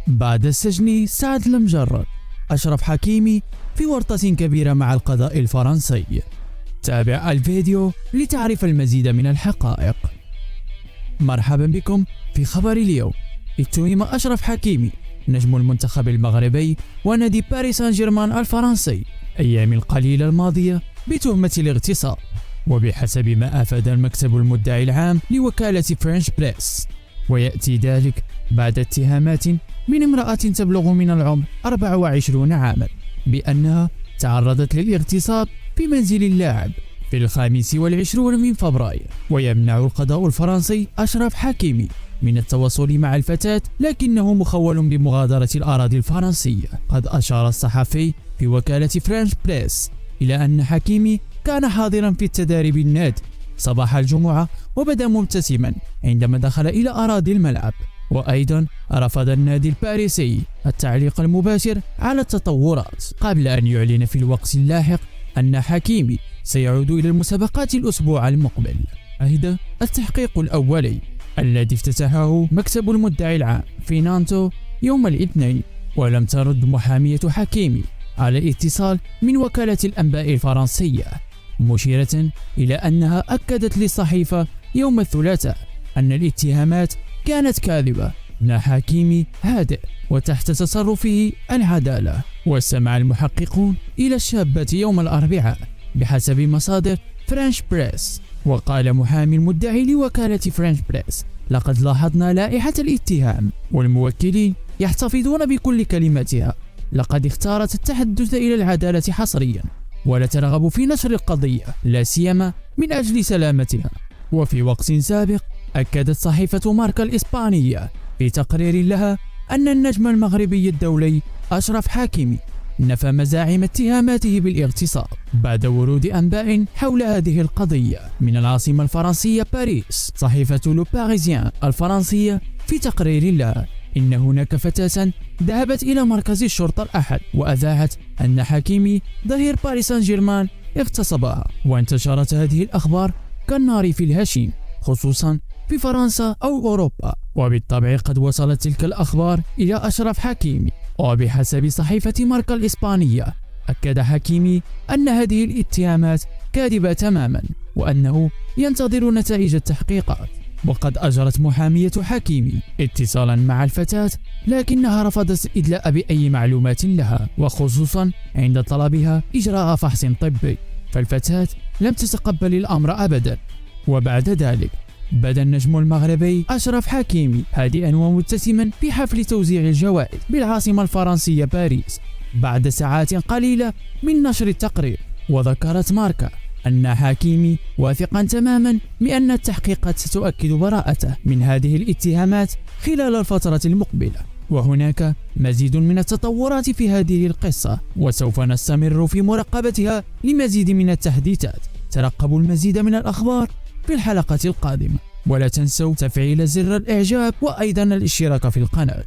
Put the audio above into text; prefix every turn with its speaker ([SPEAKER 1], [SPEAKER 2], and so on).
[SPEAKER 1] بعد السجن سعد المجرد، أشرف حكيمي في ورطة كبيرة مع القضاء الفرنسي. تابع الفيديو لتعرف المزيد من الحقائق. مرحبا بكم في خبر اليوم. اتهم أشرف حكيمي نجم المنتخب المغربي ونادي باريس سان جيرمان الفرنسي أيام القليلة الماضية بتهمة الاغتصاب، وبحسب ما أفاد المكتب المدعي العام لوكالة فرنش بريس، ويأتي ذلك بعد اتهامات من امرأة تبلغ من العمر 24 عاما بأنها تعرضت للاغتصاب في منزل اللاعب في 25 من فبراير. ويمنع القضاء الفرنسي أشرف حكيمي من التواصل مع الفتاة، لكنه مخول بمغادرة الأراضي الفرنسية. قد أشار الصحفي في وكالة فرنش بريس إلى أن حكيمي كان حاضرا في التدريب النادي صباح الجمعة وبدا مبتسما عندما دخل إلى أراضي الملعب. وأيضا رفض النادي الباريسي التعليق المباشر على التطورات، قبل أن يعلن في الوقت اللاحق أن حكيمي سيعود إلى المسابقات الأسبوع المقبل. شهد التحقيق الأولي الذي افتتحه مكتب المدعي العام في نانتو يوم الاثنين، ولم ترد محامية حكيمي على الاتصال من وكالة الأنباء الفرنسية، مشيرة إلى أنها أكدت للصحيفة يوم الثلاثاء أن الاتهامات كانت كاذبة. إن حكيمي هادئ وتحت تصرفه العدالة. واستمع المحققون إلى الشابة يوم الأربعاء بحسب مصادر فرنش بريس. وقال محامي المدعي لوكالة فرنش بريس: لقد لاحظنا لائحة الاتهام والموكلين يحتفظون بكل كلماتها. لقد اختارت التحدث إلى العدالة حصريا، ولا ترغب في نشر القضية لا سيما من أجل سلامتها. وفي وقت سابق أكدت صحيفة ماركا الإسبانية في تقرير لها أن النجم المغربي الدولي أشرف حكيمي نفى مزاعم اتهاماته بالاغتصاب بعد ورود أنباء حول هذه القضية من العاصمة الفرنسية باريس. صحيفة لو باريزيان الفرنسية في تقرير لها إن هناك فتاة ذهبت إلى مركز الشرطة الأحد وأذاعت أن حكيمي ظهير باريس سان جيرمان اغتصبها، وانتشرت هذه الأخبار كالنار في الهشيم، خصوصا في فرنسا أو أوروبا. وبالطبع قد وصلت تلك الأخبار إلى أشرف حكيمي. وبحسب صحيفة ماركا الإسبانية أكد حكيمي أن هذه الاتهامات كاذبة تماما، وأنه ينتظر نتائج التحقيقات. وقد أجرت محامية حكيمي اتصالا مع الفتاة، لكنها رفضت الإدلاء بأي معلومات لها، وخصوصا عند طلبها إجراء فحص طبي، فالفتاة لم تتقبل الأمر أبدا. وبعد ذلك بدا النجم المغربي أشرف حكيمي هادئا ومبتسما في حفل توزيع الجوائز بالعاصمة الفرنسية باريس بعد ساعات قليلة من نشر التقرير. وذكرت ماركا أن حكيمي واثقا تماما بأن التحقيقات ستؤكد براءته من هذه الاتهامات خلال الفترة المقبلة. وهناك مزيد من التطورات في هذه القصة، وسوف نستمر في مراقبتها لمزيد من التحديثات. ترقبوا المزيد من الأخبار في الحلقة القادمة، ولا تنسوا تفعيل زر الإعجاب وأيضا الاشتراك في القناة.